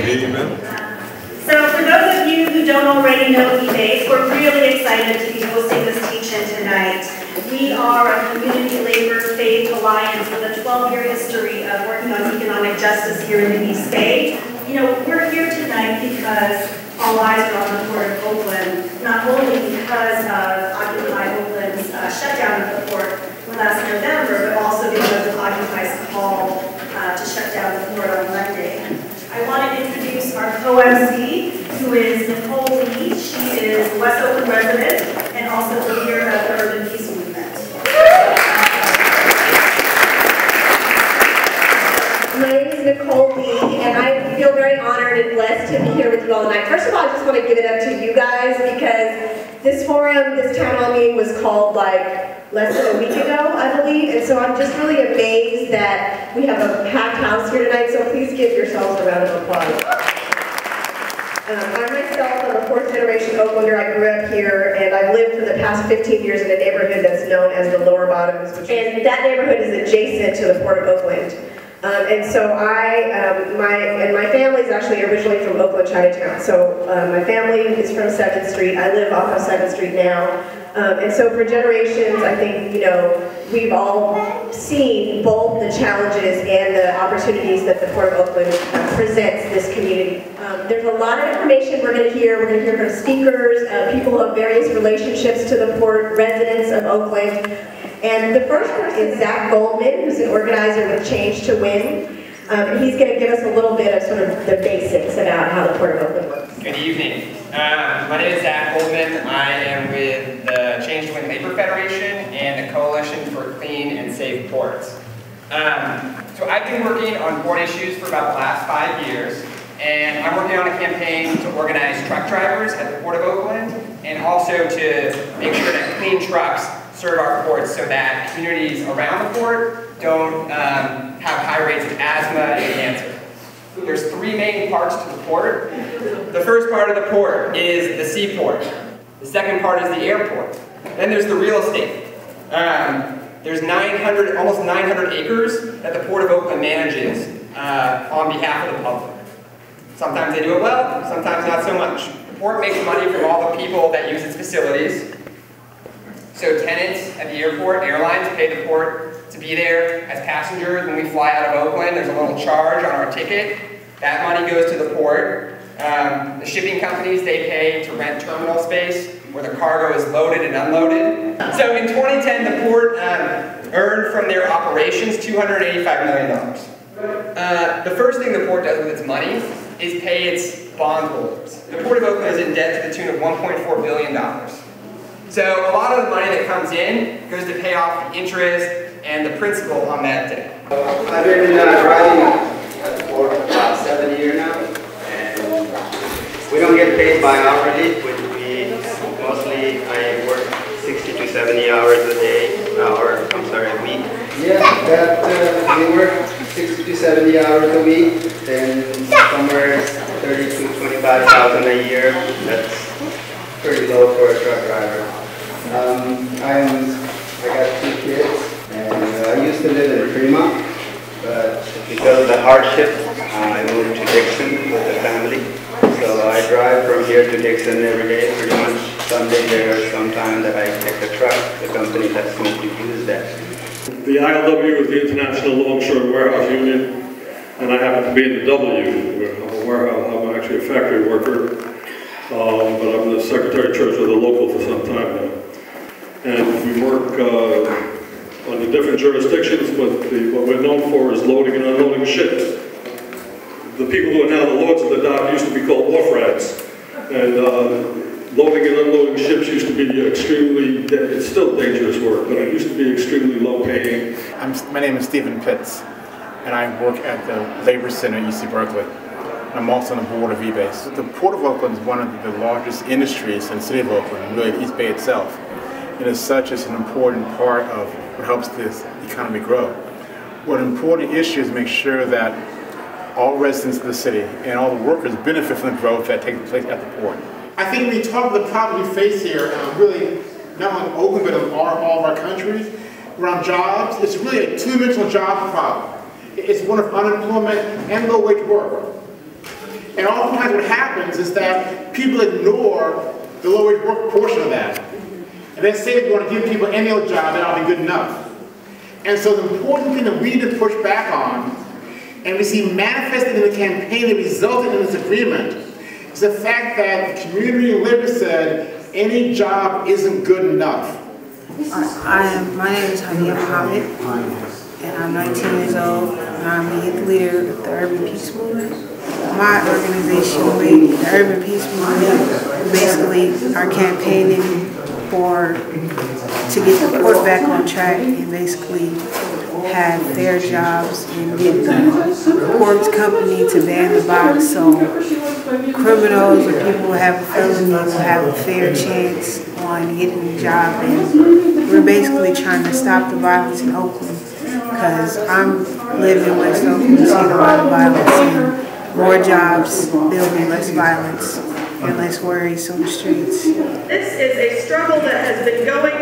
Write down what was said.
Amen. So for those of you who don't already know EBASE, we're really excited to be hosting this teach-in tonight. We are a community labor faith alliance with a 12-year history of working on economic justice here in the East Bay. You know, we're here tonight because all eyes are on the Port of Oakland, not only because of Occupy Oakland's shutdown of the port last November, but also because of Occupy's call to shut down the port on Monday. I want to introduce our co-MC, who is Nicole Lee. She is a West Oakland resident and also the leader of the Urban Peace Movement. My name is Nicole Lee, and I feel very honored and blessed to be here with you all tonight. First of all, I just want to give it up to you guys because this forum, this town hall meeting was called like less than a week ago, I believe, and so I'm just really amazed that we have a packed house here tonight, so please give yourselves a round of applause. I myself am a fourth generation Oaklander. I grew up here, and I've lived for the past 15 years in a neighborhood that's known as the Lower Bottoms, and that neighborhood is adjacent to the Port of Oakland. And so my family is actually originally from Oakland, Chinatown. So my family is from 7th Street. I live off of 7th Street now. And so for generations, I think, you know, we've all seen both the challenges and the opportunities that the Port of Oakland presents this community. There's a lot of information we're going to hear. We're going to hear from speakers, people who have various relationships to the port, residents of Oakland. And the first person is Zach Goldman, who's an organizer with Change to Win. And he's going to give us a little bit of sort of the basics about how the Port of Oakland works. Good evening. My name is Zach Goldman. I am with the Change to Win Labor Federation and the Coalition for Clean and Safe Ports. So I've been working on port issues for about the last 5 years, and I'm working on a campaign to organize truck drivers at the Port of Oakland and also to make sure that clean trucks serve our ports so that communities around the port don't have high rates of asthma and cancer. There's 3 main parts to the port. The first part of the port is the seaport. The second part is the airport. Then there's the real estate. There's almost 900 acres that the Port of Oakland manages on behalf of the public. Sometimes they do it well, sometimes not so much. The port makes money from all the people that use its facilities. So tenants at the airport, airlines pay the port to be there as passengers. When we fly out of Oakland, there's a little charge on our ticket. That money goes to the port. The shipping companies, they pay to rent terminal space where the cargo is loaded and unloaded. So in 2010, the port earned from their operations $285 million. The first thing the port does with its money is pay its bondholders. The Port of Oakland is in debt to the tune of $1.4 billion. So a lot of the money that comes in goes to pay off the interest and the principal on that debt. I've been driving at the port for about 7 years now, and we don't get paid by hourly, which mostly I work 60 to 70 hours a day, a week. Yeah, we work 60 to 70 hours a week, and somewhere 30 to 25,000 a year. That's pretty low for a truck driver. I got 2 kids, and I used to live in Fremont, but because of the hardship, I moved to Dixon with the family. So I drive from here to Dixon every day, pretty much. Someday there are some time that I take the truck. The company lets me to use that. The ILW is the International Longshore Warehouse Union, and I happen to be in the W. I'm a warehouse. I'm actually a factory worker, but I'm the secretary treasurer of the local for some time now. And we work on the different jurisdictions, but what we're known for is loading and unloading ships. The people who are now the lords of the dock used to be called wharf rats, and loading and unloading ships used to be it's still dangerous work, but it used to be extremely low paying. My name is Stephen Pitts, and I work at the Labor Center in UC Berkeley. I'm also on the board of EBASE. The Port of Oakland is one of the largest industries in the city of Oakland, and really the East Bay itself. And as such, it's an important part of what helps this economy grow. What an important issue is to make sure that all residents of the city and all the workers benefit from the growth that takes place at the port. I think when we talk about the problem we face here, really not only Oakland but in all of our countries, around jobs, it's really a two-dimensional job problem. It's one of unemployment and low-wage work. And oftentimes what happens is that people ignore the low-wage work portion of that. And they say they want to give people any old job that ought to be good enough. And so the important thing that we need to push back on, and we see manifested in the campaign that resulted in this agreement, is the fact that the community and labor said any job isn't good enough. My name is Hania Muhammad, and I'm 19 years old, and I'm the youth leader of the Urban Peace Movement. My organization, the Urban Peace Movement, basically are campaigning to get the port back on track and basically have fair jobs and get the port's company to ban the box so criminals or people who have a felony will have a fair chance on getting a job. And we're basically trying to stop the violence in Oakland because I'm living in West Oakland, seeing a lot of violence, and more jobs, there'll be less violence and less worries on the streets. This is a struggle that has been going